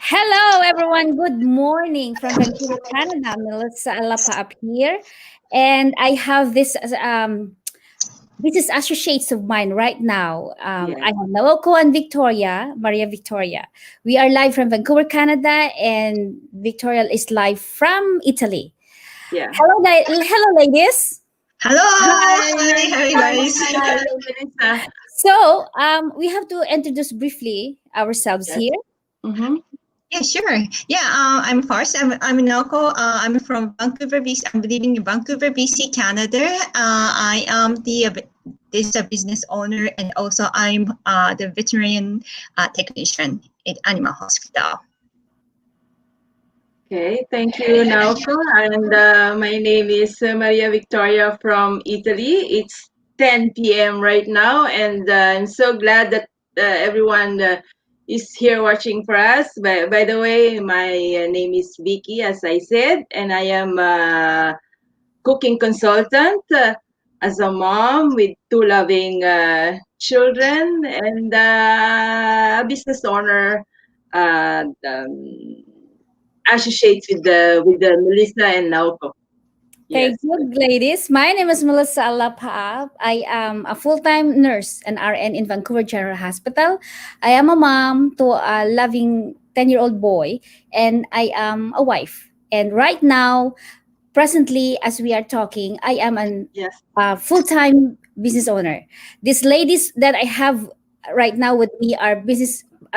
Hello, everyone. Good morning from Vancouver, Canada. Melissa Alapa up here, and I have this is associates of mine right now. I Yeah, have Naoko and Maria Victoria. We are live from Vancouver, Canada, and Victoria is live from Italy. yeah. Hello, ladies. Hello, Hi, hi hi, guys. hi, Melissa. So, we have to introduce briefly ourselves Yes. here. Mm-hmm. Yeah, sure. Yeah, I'm Fars. I'm Inoko. I'm from Vancouver, BC. I'm living in Vancouver, BC, Canada. I am the this business owner, and also I'm the veterinarian technician at Animal Hospital. Okay, thank you, Naoko. And my name is Maria Victoria from Italy. It's 10 p.m. right now, and I'm so glad that everyone is here watching for us. By the way, my name is Vicky, as I said, and I am a cooking consultant, as a mom with two loving children, and a business owner. Associates with the Melissa and Naoko. Thank Yes. you, ladies. My name is Melissa Alapa. I am a full-time nurse and RN in Vancouver General Hospital. I am a mom to a loving 10-year-old boy, and I am a wife. And right now, presently, as we are talking, I am Yes. a full-time business owner. These ladies that I have right now with me are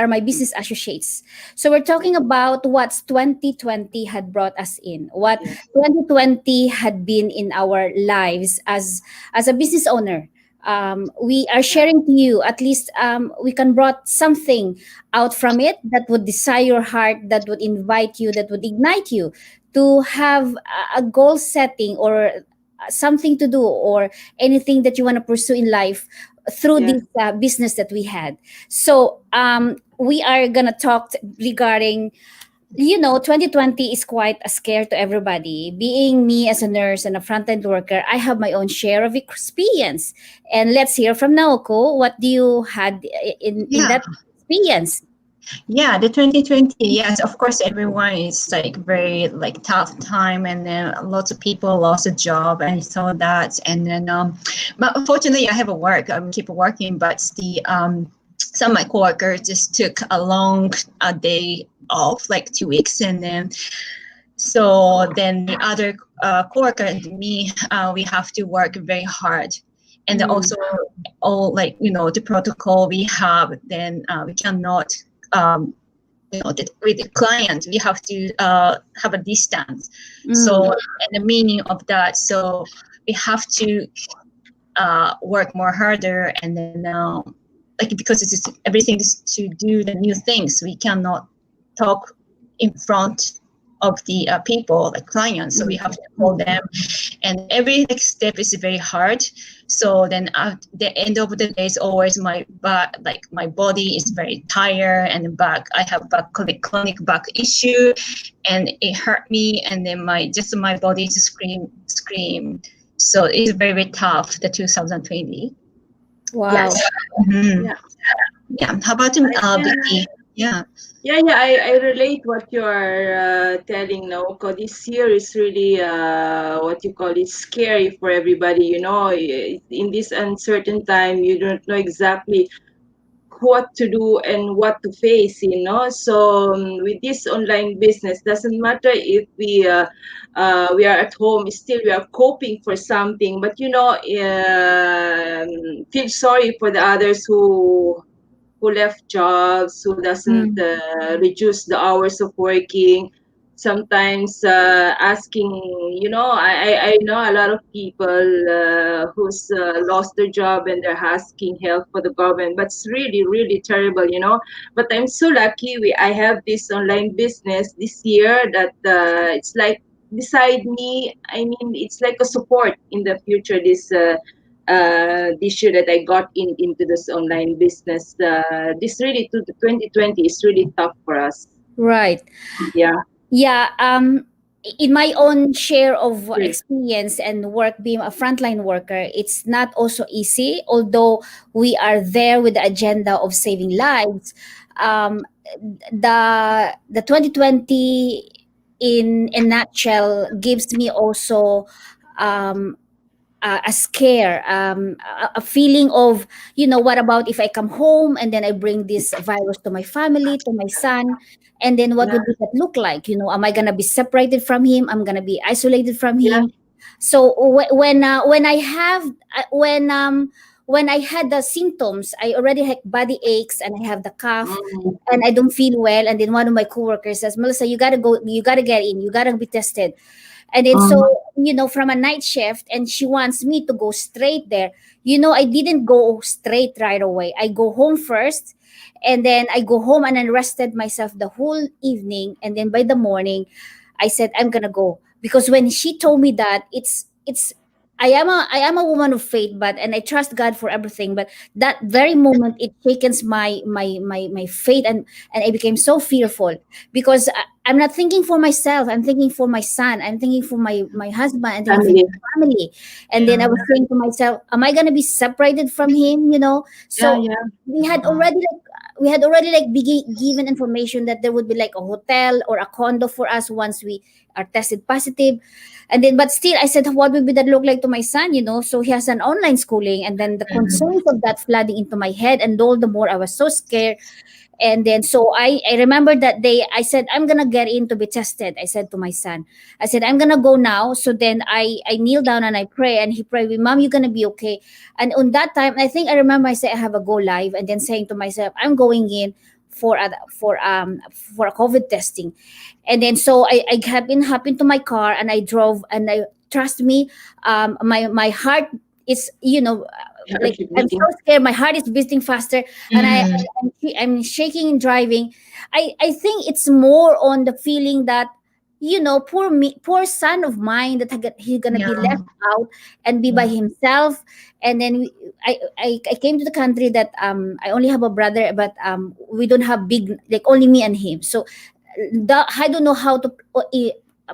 my business associates. So we're talking about what 2020 had brought us in, what Yes. 2020 had been in our lives as a business owner. We are Yeah. sharing to you, at least we can brought something out from it that would desire your heart, that would invite you, that would ignite you to have a goal setting or something to do or anything that you want to pursue in life through Yes. this business that we had. So we are gonna talk regarding, 2020 is quite a scare to everybody. Being me as a nurse and a front-end worker, I have my own share of experience. And let's hear from Naoko. What do you had in Yeah, that experience? yeah. The 2020. Yes, of course, everyone is like very like tough time, and then lots of people lost a job and so that, and then but unfortunately, I have a work. I'm keep working, but the some of my coworkers just took a long day off, like 2 weeks, and then so then the other coworker and me, we have to work very hard, and Mm. also all like the protocol we have. Then we cannot. With the client, we have to have a distance. So, Mm, and the meaning of that, so we have to work more harder, and then like because it's just, everything is to do the new things. We cannot talk in front of the people, like clients. So we have to call them, and every like step is very hard. So then at the end of the day, is always my back, like my body is very tired, and back I have back chronic back issue, and it hurt me, and then my body is scream. So it's very tough. The 2020. wow. Yes. Mhm. Yeah. Yeah. How about I can. Vicky? Yeah. Yeah. I relate what you're telling now. Because this year is really what you call it scary for everybody. In this uncertain time, you don't know exactly what to do and what to face. So with this online business, doesn't matter if we are at home, still we are coping for something, but feel sorry for the others who left jobs, who doesn't Mm, reduce the hours of working. Sometimes asking, I know a lot of people who's lost their job and they're asking help for the government, but it's really, really terrible. But I'm so lucky I have this online business this year that it's like beside me. I mean, it's like a support in the future. This year that I got into this online business. This really to 2020 is really tough for us. right. Yeah. Yeah, in my own share of Sure. experience and work being a frontline worker, it's not also easy. Although we are there with the agenda of saving lives, um, the 2020 in a nutshell gives me also um, a scare, a feeling of, what about if I come home and then I bring this virus to my family, to my son, and then what Yeah. would that look like? Am I gonna be separated from him? I'm gonna be isolated from Yeah. him. So when I had the symptoms, I already had body aches and I have the cough Mm. and I don't feel well. And then one of my coworkers says, Melissa, you gotta go, you gotta get in, you gotta be tested. And then so, Mm. from a night shift, and she wants me to go straight there. I didn't go straight right away. I go home first, and then I go home and I rested myself the whole evening. And then by the morning, I said I'm gonna go, because when she told me that, it's I am a woman of faith, but and I trust God for everything. But that very moment, it shakens my faith, and I became so fearful, because I'm not thinking for myself. I'm thinking for my son. I'm thinking for my husband. I'm thinking for Family. my family. And then I Yeah. was saying to myself, am I gonna be separated from him? Yeah. So Yeah. we had Uh, already like given information that there would be like a hotel or a condo for us once we are tested positive. And then, but still, I said, what would be that look like to my son? So he has an online schooling, and then the concerns of that flooding into my head, and all the more I was so scared. And then, so I remember that day, I said, I'm gonna get in to be tested. I said to my son, I said, I'm gonna go now. So then I kneel down and I pray, and he prayed with, Mom, you're gonna be okay. And on that time, I think I remember I said I have a go live, and then saying to myself, I'm going in for a COVID testing. And then so I happened to my car, and I drove, and I trust me, my heart is, Heart like, I'm so beating. scared, my heart is beating faster, and mm, I'm shaking and driving. I think it's more on the feeling that, poor me, poor son of mine, that he's gonna be yeah. left out and be by Yeah. himself. And then I came to the country that I only have a brother, but we don't have big, like, only me and him. So I don't know how to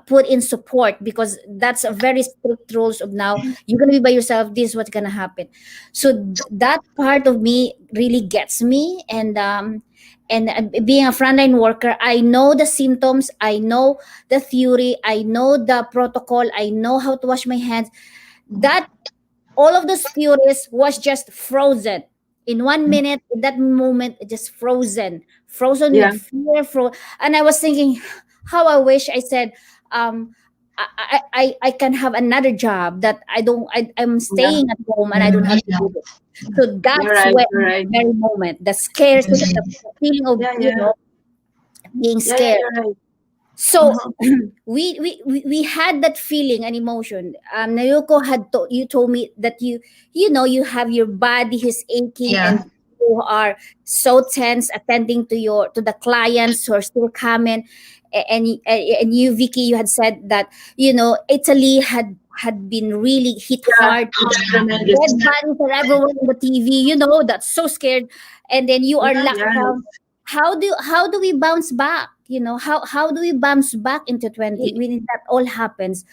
put in support, because that's a very strict rules of now. You're gonna be by yourself. This is what's gonna happen. So that part of me really gets me, and being a frontline worker, I know the symptoms, I know the theory, I know the protocol, I know how to wash my hands. That all of those theories was just frozen in 1 minute. In that moment, it just frozen with Yeah. fear. And I was thinking, how I wish I said, um, I can have another job that I'm Yeah. staying at home and I don't Mm, have to yeah. do this. So You're that's right. when You're the right. very moment, the scares, the feeling of, Yeah. Yeah. being Yeah. Yeah. scared. You're right. So Uh-huh. we had that feeling and emotion. Nayoko you told me that you have your body is aching, Yeah. and you are so tense attending to the clients who are still coming. And you, Vicky, you had said that Italy had been really hit Yeah. hard. It's tremendous. Dead bodies are everywhere on the TV. That's so scared. And then you are Yeah. locked Yeah. down. How do we bounce back? How do we bounce back into 20 when that all happens?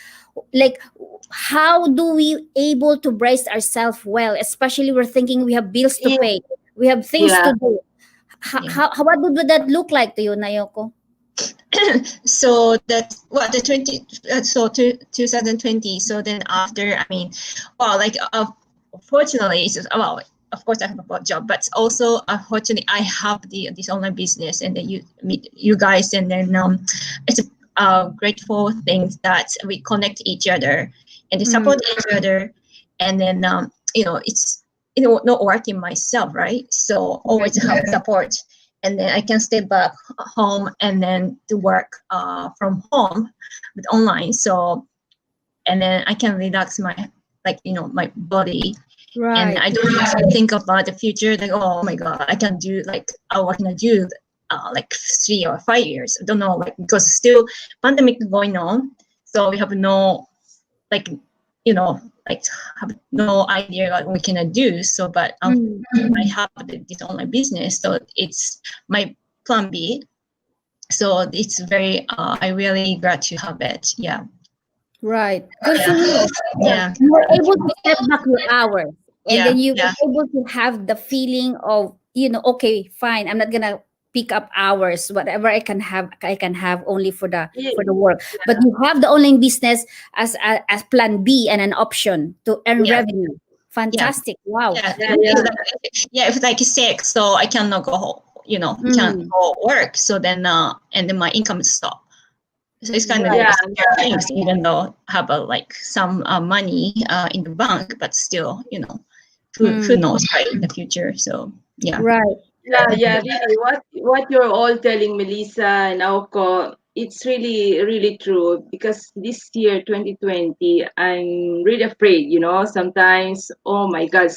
Like, how do we able to brace ourselves well? Especially we're thinking we have bills to Yeah. pay, we have things Yeah. to do. Yeah. What would that look like to you, Nayoko? So that what the 20 so 2020. So then after, I mean, well, like fortunately, it's just, well, of course I have a job, but also unfortunately I have this online business, and then you meet you guys, and then it's a grateful thing that we connect each other and they Mm, support each other. And then it's not working myself, right? So right. always have support, and then I can stay back home and then to work from home with online. So and then I can relax my, like, my body, and Right. I don't have to think about the future, like, oh my god, I can do like what can I do like 3 or 5 years, I don't know, like, because still pandemic going on, so we have no, like, like, have no idea what we can do. So but Mm, I have this online business, so it's my plan B. So it's very I really glad to have it. Yeah. right. Good for Yeah. you. Yeah. You were able to set back your hours, and Yeah. then you Yeah. were able to have the feeling of, okay, fine, I'm not gonna pick up hours, whatever I can have only Yeah, for the work. But you have the online business as plan B and an option to earn Yeah, revenue. yeah, Fantastic. Wow. yeah. yeah, If yeah. like, yeah, if like sick, so I cannot go home. Can't Mm, go work. So then, and then my income is stopped. So it's kind of like right. a Yeah, scary things, even though I have like some money in the bank, but still, who Mm, knows, right, in the future. So yeah. right. yeah, yeah. Really, what you're all telling Melissa and Aoko, it's really, really true. Because this year, 2020, I'm really afraid. Sometimes, oh my God,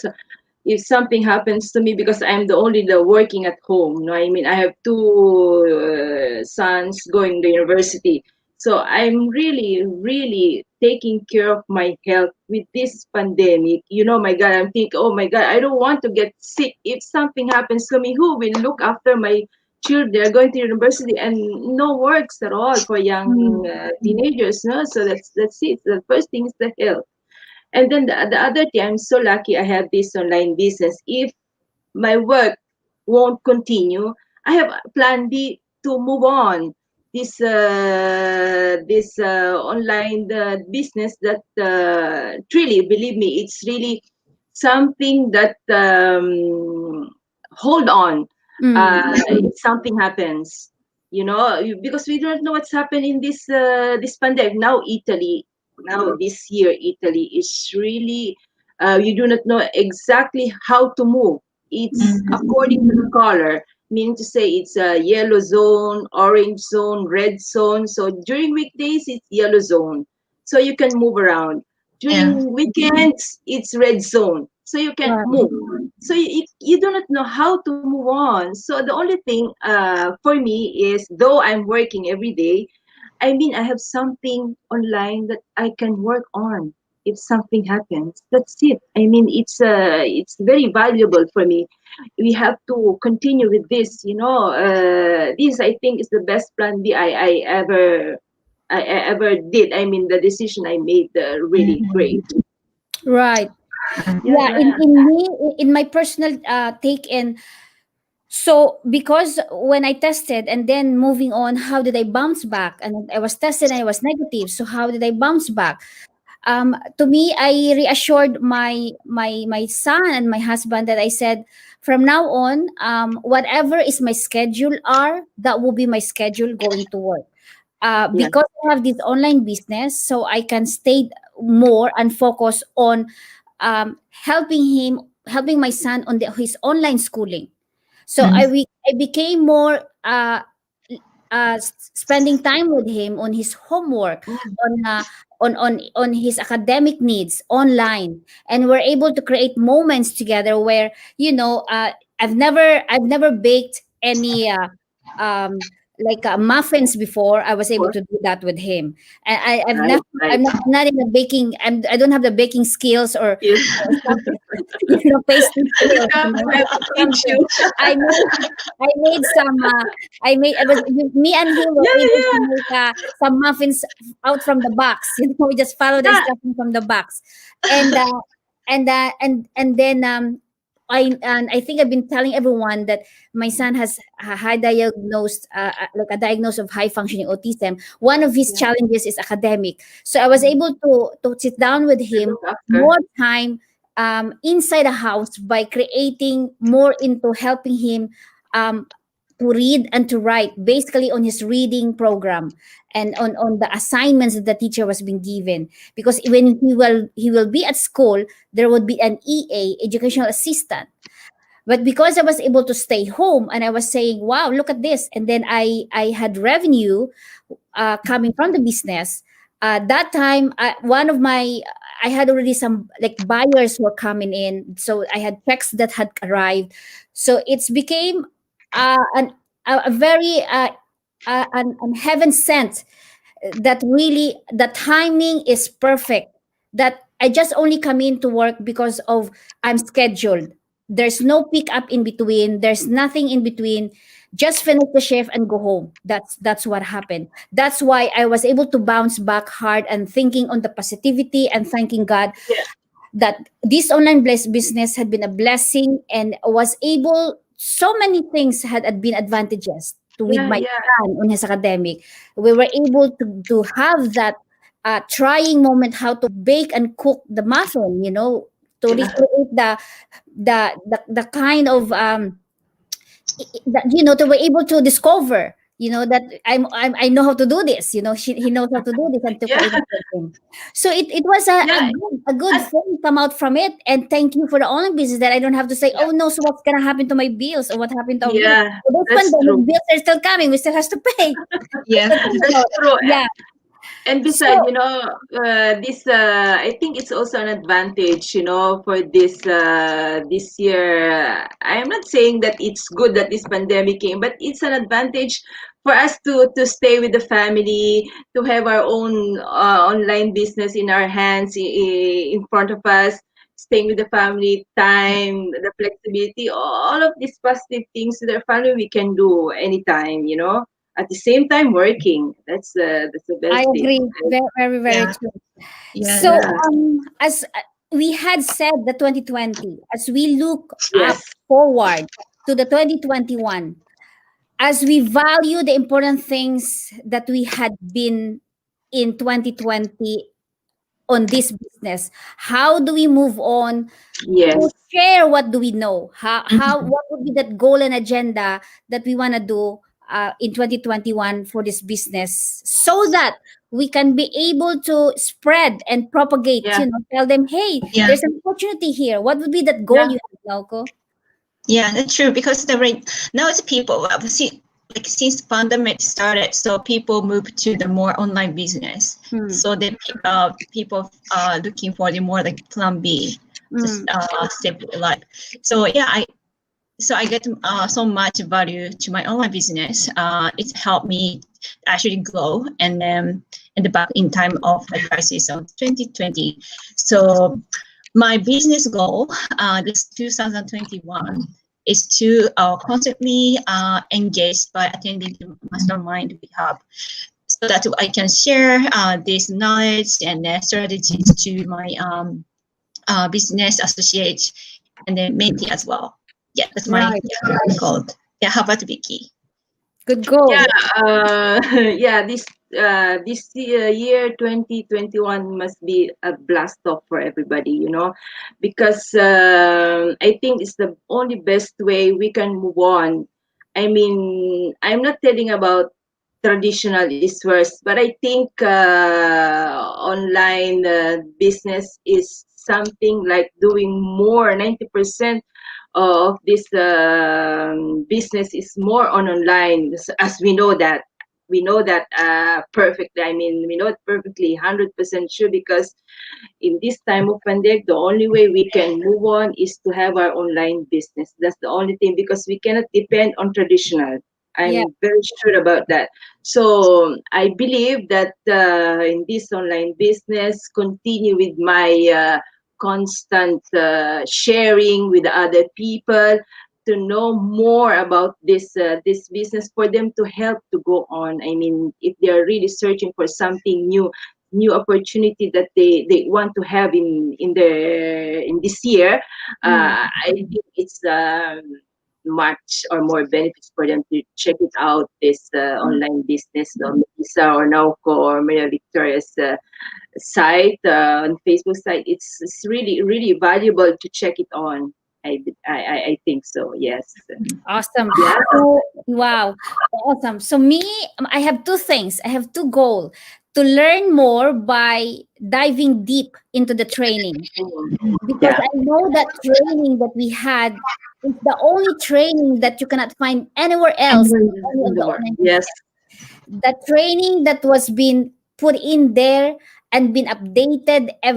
if something happens to me, because I'm the working at home. No, I mean, I have two sons going to university, so I'm really, really taking care of my health with this pandemic. My God, I'm thinking, oh my God, I don't want to get sick. If something happens to me, who will look after my children? They're going to university and no works at all for young Mm, teenagers. No, so that's it. The first thing is the health. And then the other thing, I'm so lucky I have this online business. If my work won't continue, I have plan B to move on. This online business that truly, believe me, it's really something that hold on. mm, If something happens, because we don't know what's happened in this pandemic. Now this year, Italy is really, you do not know exactly how to move. It's Mhm. according to the color, meaning to say it's a yellow zone, orange zone, red zone. So during weekdays, it's yellow zone, so you can move around. Yeah. During weekends, it's red zone, so you can right. move. So you do not know how to move on. So the only thing for me is, though I'm working every day, I mean, I have something online that I can work on if something happens. That's it. I mean, it's very valuable for me. We have to continue with this. This, I think, is the best plan B I ever did. I mean, the decision I made, really great. Mhm. Right. Yeah, Yeah, yeah, in my personal take in, so because when I tested and then moving on, how did I bounce back? And I was tested and I was negative. So how did I bounce back? To me, I reassured my son and my husband that I said, from now on, whatever is my schedule are, that will be my schedule going to work. yeah, Because I have this online business, so I can stay more and focus on helping my son on his online schooling. So Mhm. I became more spending time with him on his homework, mm, on his academic needs online, and we're able to create moments together where, I've never baked any um like muffins before. I was able for to do that with him, and I've right, never right. I'm not in the baking. I don't have the baking skills Yes. or something, pastry skills, I have to teach something. you. I made I made some. I was me and him were Yeah, able to yeah, make some muffins out from the box. We just follow the yeah. instructions from the box, and and then I think I've been telling everyone that my son has a high diagnosed like a diagnosis of high functioning autism. One of his Yeah. challenges is academic, so I was able to sit down with To him look after. more time inside the house by creating more into helping him um, to read and to write, basically on his reading program and on the assignments that the teacher was being given. Because when he will be at school, there would be an EA, educational assistant. But because I was able to stay home and I was saying, wow, look at this, and then I had revenue coming from the business. That time, one of my I had already some like buyers were coming in, so I had checks that had arrived. So it's became a very an heaven sent, that really the timing is perfect, that I just only come in to work because of I'm scheduled. There's no pick up in between, there's nothing in between. Just finish the shift and go home. That's what happened. That's why I was able to bounce back hard and thinking on the positivity and thanking God Yeah. that this online business had been a blessing and was able so many things had been advantages with Yeah, my yeah, son on his academic. We were able to have that trying moment how to bake and cook the muffin, to yeah, recreate the kind of that, to be able to discover, that I know how to do this. He knows how to do this, and to yeah, create it with him. So it was yeah. a good And thing come out from it. And thank you for the online business that I don't have to say, yeah, oh no, so what's gonna happen to my bills, or what happened to our bills? yeah, So this that's pandemic true. bills are still coming. We still has to pay. Yeah. That's So, true. yeah. And besides, So this I think it's also an advantage, for this year. I'm not saying that it's good that this pandemic came, but it's an advantage for us to stay with the family, to have our own online business in our hands, in front of us, staying with the family, time, the flexibility, all of these positive things to their family we can do anytime. At the same time working. That's the I best thing. agree. Very, very, very Yeah. true. Yeah. So, Yeah. as we had said, the 2020, as we look up Yes. forward to the 2021, as we value the important things that we had been in 2020 on this business, how do we move on to Yes. share what do we know? How Mhm. what would be that goal and agenda that we want to do in 2021 for this business, so that we can be able to spread and propagate, Yeah. tell them, hey, Yeah. there's an opportunity here. What would be that goal Yeah. you have, Nauko? Yeah, that's true because the rate now it's people see like since pandemic started, so people moved to the more online business. Hmm. So the people are looking for the more like plan B, just Mm. stable life. So yeah, I get so much value to my online business. It's helped me actually grow and in the back in time of the crisis of 2020. So my business goal this 2021 is to constantly engage by attending the mastermind we have so that I can share this knowledge and strategies to my business associates and then mentee as well. Yeah, that's my Right. goal. Yeah, how about Vicky? Good goal. Yeah. Yeah. This year 2021 must be a blast off for everybody. Because I think it's the only best way we can move on. I mean, I'm not telling about traditional is worse, but I think online business is something like doing more. 90% of this business is more on online, as we know that perfectly. I mean, we know it perfectly, 100% sure, because in this time of pandemic, the only way we can move on is to have our online business. That's the only thing, because we cannot depend on traditional. Yeah. I'm very sure about that. So I believe that in this online business, continue with my constant sharing with other people, to know more about this business, for them to help to go on. I mean, if they are really searching for something new opportunity that they want to have in this year, Mm. I think it's much or more benefits for them to check it out, this online business, Melissa or Nauko or Maria Victoria's site, on Facebook site. It's really really valuable to check it on. I think so. Yes. Awesome. Yeah. So, wow. Awesome. So me, I have two things. I have two goals: to learn more by diving deep into the training, because Yeah. I know that training that we had is the only training that you cannot find anywhere else Anywhere in any in of the the world. online Yes. business. The training that was being put in there and been updated I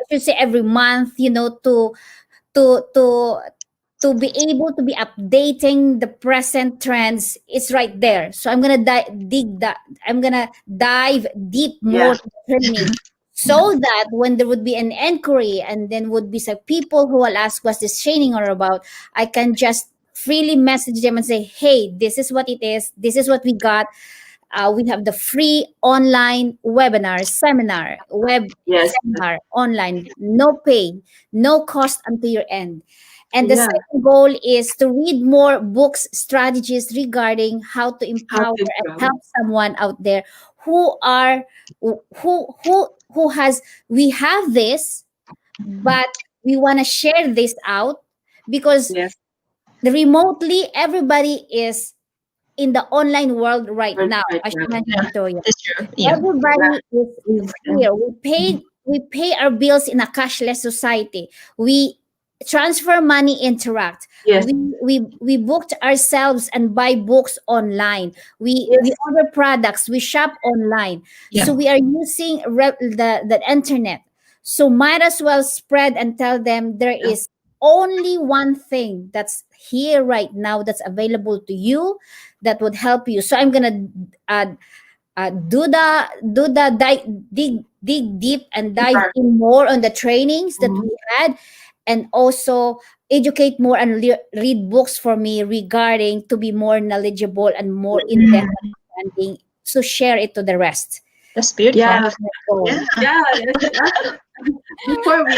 should say every month, to to to be able to be updating the present trends, is right there. So I'm gonna I'm gonna dive deep more Yeah. to the training, so that when there would be an inquiry, and then would be some people who will ask what's this training are about, I can just freely message them and say, hey, this is what it is, this is what we got. We have the free online webinar, seminar, web Yes. seminar online, no pay, no cost until your end. And the Yeah. second goal is to read more books, strategies regarding how to How empower to and travel. help someone out there who are who has, we have this, but we want to share this out, because Yes. the remotely everybody is in the online world right Work now, right as you now. mentioned, Yeah, Victoria. that's true. Yeah. Everybody is Instant. here. We pay our bills in a cashless society. We transfer money, interact. Yes. We booked ourselves and buy books online. We Yes. order products. We shop online. Yeah. So we are using the internet. So might as well spread and tell them there Yeah. is only one thing that's here right now that's available to you that would help you. So I'm gonna uh, dig deep and dive Deeper. in more on the trainings that Mhm. we had, and also educate more and read books for me regarding to be more knowledgeable and more in depth Mm, understanding, so share it to the rest. that's beautiful. That Yeah. is my goal. Yeah. Yeah. Before we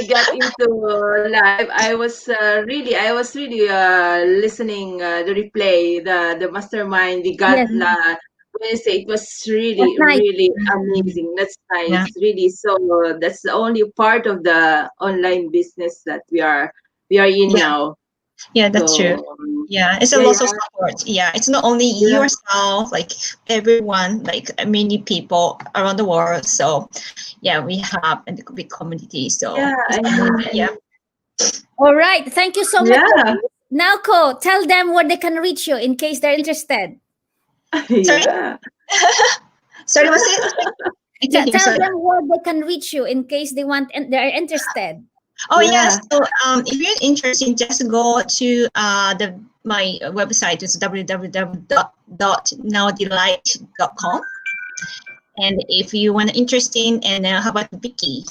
got into live, I was really listening the replay, the mastermind we got Yes, Wednesday. It was that's really nice. really Mm, amazing. That's yeah. nice, really. So that's the only part of the online business that we are in Yeah. now. Yeah, that's true. So Yeah, it's a yeah, lot of yeah, support. Yeah, it's not only yeah, yourself, like everyone, like many people around the world. So, yeah, we have a big community. So, yeah. it's amazing. Yeah. All right, thank you so much, Yeah, ladies. Now, Ko, tell them where they can reach you in case they're interested. Sorry, yeah. sorry, what's it? I can hear. Tell Sorry. them where they can reach you in case they want and they're interested. Oh yeah. Yeah. So, if you're interested, just go to the my website. It's www.nowdelight.com. And if you want interesting, and how about Vicky?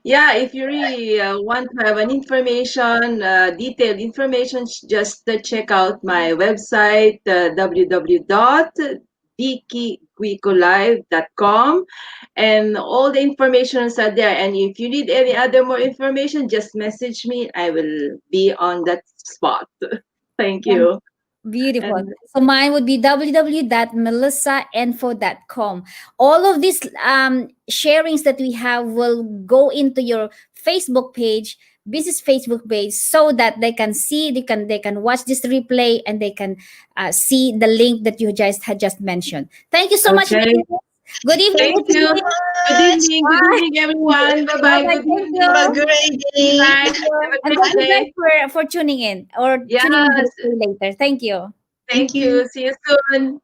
Yeah, if you really want to have an information, detailed information, check out my website, www.vickyguicolive.com, and all the informations are there. And if you need any other more information, just message me. I will be on that spot. Thank you. Beautiful. And So mine would be www.melissainfo.com. All of these sharings that we have will go into your Facebook page, business Facebook page, so that they can see, they can watch this replay, and they can see the link that you just had just mentioned. Thank you so much, okay. ladies. Good evening. Thank Thank you Good so you. evening. Good much. evening. Good Bye. evening, everyone. Bye Bye. bye. Bye. Good Thank evening. Have a you. great Good day. night. Thank Have you. a And great thank you day. guys for tuning in or tuning in Yes. later. Thank you. Thank Thank you. you. See you soon.